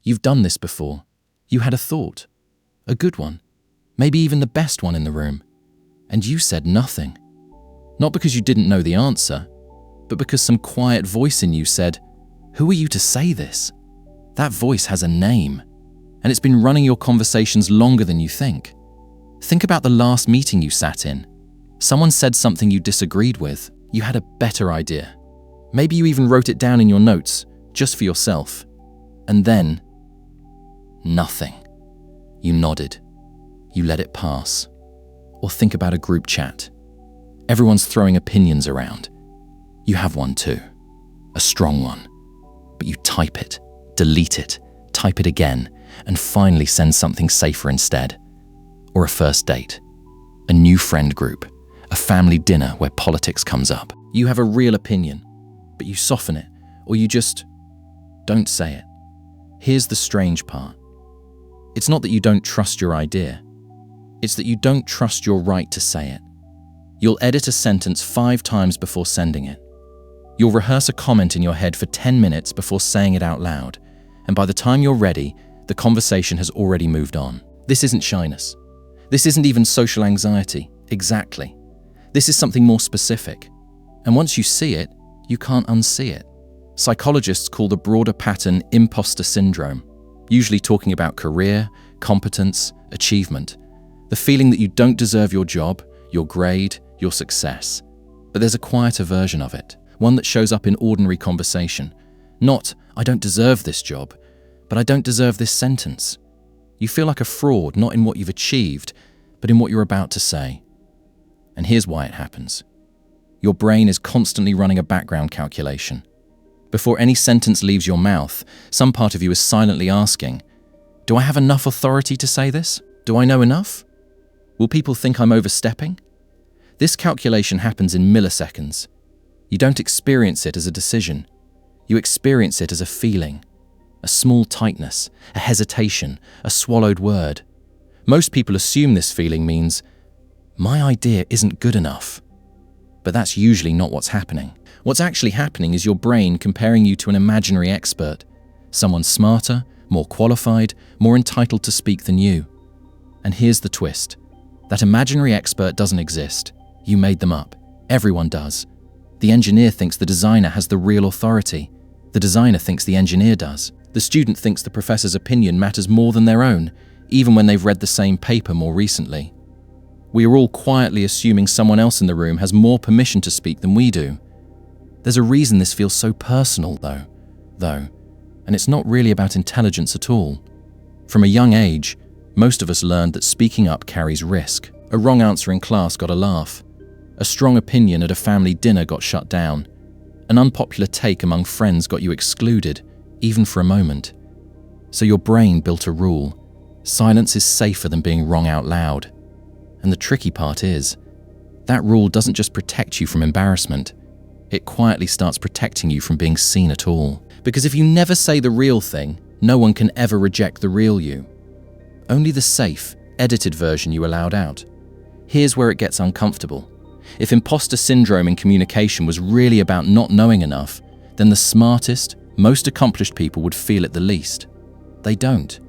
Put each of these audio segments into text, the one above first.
You've done this before. You had a thought. A good one. Maybe even the best one in the room. And you said nothing. Not because you didn't know the answer, but because some quiet voice in you said, "Who are you to say this?" That voice has a name, and it's been running your conversations longer than you think. Think about the last meeting you sat in. Someone said something you disagreed with. You had a better idea. Maybe you even wrote it down in your notes, just for yourself. And then, nothing. You nodded. You let it pass. Or think about a group chat. Everyone's throwing opinions around. You have one too. A strong one. But you type it, delete it, type it again, and finally send something safer instead. Or a first date. A new friend group. A family dinner where politics comes up. You have a real opinion, but you soften it, or you just don't say it. Here's the strange part. It's not that you don't trust your idea. It's that you don't trust your right to say it. You'll edit a sentence 5 times before sending it. You'll rehearse a comment in your head for 10 minutes before saying it out loud, and by the time you're ready, the conversation has already moved on. This isn't shyness. This isn't even social anxiety, exactly. This is something more specific. And once you see it, you can't unsee it. Psychologists call the broader pattern impostor syndrome, usually talking about career, competence, achievement, the feeling that you don't deserve your job, your grade, your success. But there's a quieter version of it, one that shows up in ordinary conversation. Not, "I don't deserve this job," but "I don't deserve this sentence." You feel like a fraud, not in what you've achieved, but in what you're about to say. And here's why it happens. Your brain is constantly running a background calculation. Before any sentence leaves your mouth, some part of you is silently asking, "Do I have enough authority to say this? Do I know enough? Will people think I'm overstepping?" This calculation happens in milliseconds. You don't experience it as a decision. You experience it as a feeling, a small tightness, a hesitation, a swallowed word. Most people assume this feeling means, "My idea isn't good enough." But that's usually not what's happening. What's actually happening is your brain comparing you to an imaginary expert, someone smarter, more qualified, more entitled to speak than you. And here's the twist. That imaginary expert doesn't exist. You made them up. Everyone does. The engineer thinks the designer has the real authority. The designer thinks the engineer does. The student thinks the professor's opinion matters more than their own, even when they've read the same paper more recently. We are all quietly assuming someone else in the room has more permission to speak than we do. There's a reason this feels so personal, though, and it's not really about intelligence at all. From a young age, most of us learned that speaking up carries risk. A wrong answer in class got a laugh. A strong opinion at a family dinner got shut down. An unpopular take among friends got you excluded, even for a moment. So your brain built a rule. Silence is safer than being wrong out loud. And the tricky part is, that rule doesn't just protect you from embarrassment, it quietly starts protecting you from being seen at all. Because if you never say the real thing, no one can ever reject the real you. Only the safe, edited version you allowed out. Here's where it gets uncomfortable. If imposter syndrome in communication was really about not knowing enough, then the smartest, most accomplished people would feel it the least. They don't.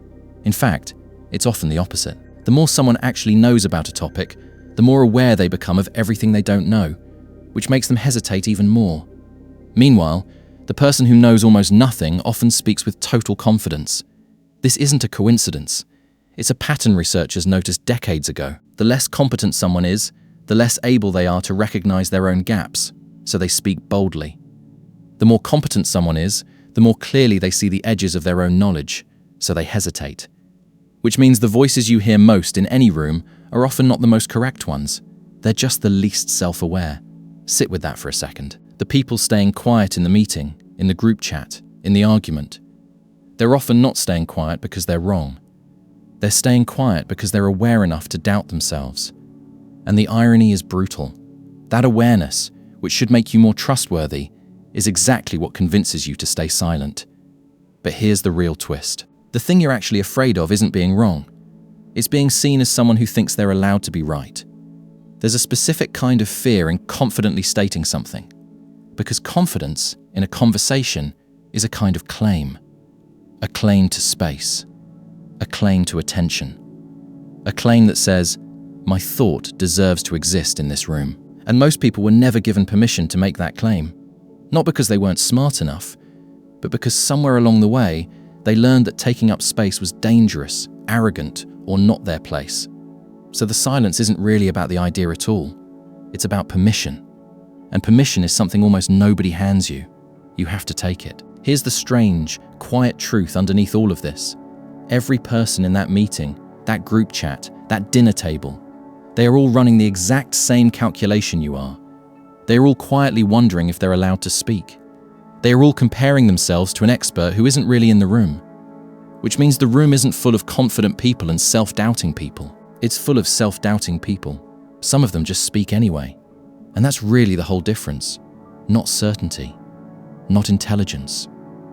In fact, it's often the opposite. The more someone actually knows about a topic, the more aware they become of everything they don't know, which makes them hesitate even more. Meanwhile, the person who knows almost nothing often speaks with total confidence. This isn't a coincidence. It's a pattern researchers noticed decades ago. The less competent someone is, the less able they are to recognize their own gaps, so they speak boldly. The more competent someone is, the more clearly they see the edges of their own knowledge, so they hesitate. Which means the voices you hear most in any room are often not the most correct ones. They're just the least self-aware. Sit with that for a second. The people staying quiet in the meeting, in the group chat, in the argument. They're often not staying quiet because they're wrong. They're staying quiet because they're aware enough to doubt themselves. And the irony is brutal. That awareness, which should make you more trustworthy, is exactly what convinces you to stay silent. But here's the real twist. The thing you're actually afraid of isn't being wrong. It's being seen as someone who thinks they're allowed to be right. There's a specific kind of fear in confidently stating something. Because confidence, in a conversation, is a kind of claim. A claim to space. A claim to attention. A claim that says, my thought deserves to exist in this room. And most people were never given permission to make that claim. Not because they weren't smart enough, but because somewhere along the way, they learned that taking up space was dangerous, arrogant, or not their place. So the silence isn't really about the idea at all. It's about permission. And permission is something almost nobody hands you. You have to take it. Here's the strange, quiet truth underneath all of this. Every person in that meeting, that group chat, that dinner table, they are all running the exact same calculation you are. They are all quietly wondering if they're allowed to speak. They are all comparing themselves to an expert who isn't really in the room. Which means the room isn't full of confident people and self-doubting people. It's full of self-doubting people. Some of them just speak anyway. And that's really the whole difference. Not certainty. Not intelligence.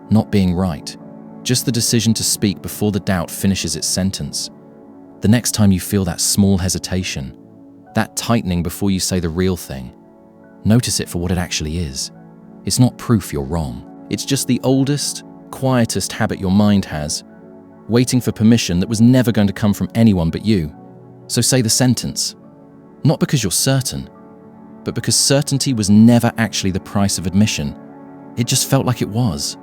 Not being right. Just the decision to speak before the doubt finishes its sentence. The next time you feel that small hesitation, that tightening before you say the real thing, notice it for what it actually is. It's not proof you're wrong. It's just the oldest, quietest habit your mind has, waiting for permission that was never going to come from anyone but you. So say the sentence. Not because you're certain, but because certainty was never actually the price of admission. It just felt like it was.